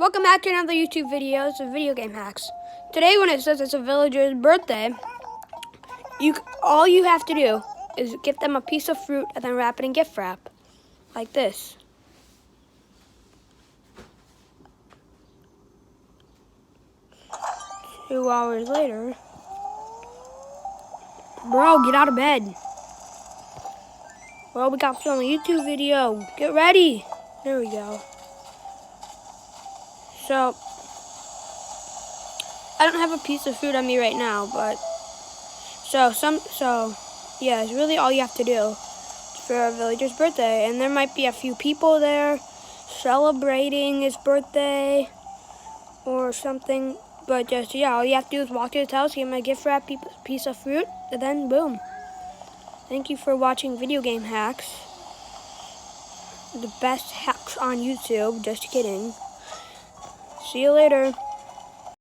Welcome back to another YouTube video. It's video game hacks. Today when it says it's a villager's birthday, all you have to do is give them a piece of fruit and then wrap it in gift wrap. Like this. Two hours later. Bro, get out of bed. Well, we got to film a YouTube video. Get ready. There we go. So, I don't have a piece of fruit on me right now, but yeah, it's really all you have to do for a villager's birthday. And there might be a few people there celebrating his birthday or something, but just, yeah, all you have to do is walk to his house, give him a gift wrap piece of fruit, and then boom. Thank you for watching Video Game Hacks. The best hacks on YouTube, just kidding. See you later.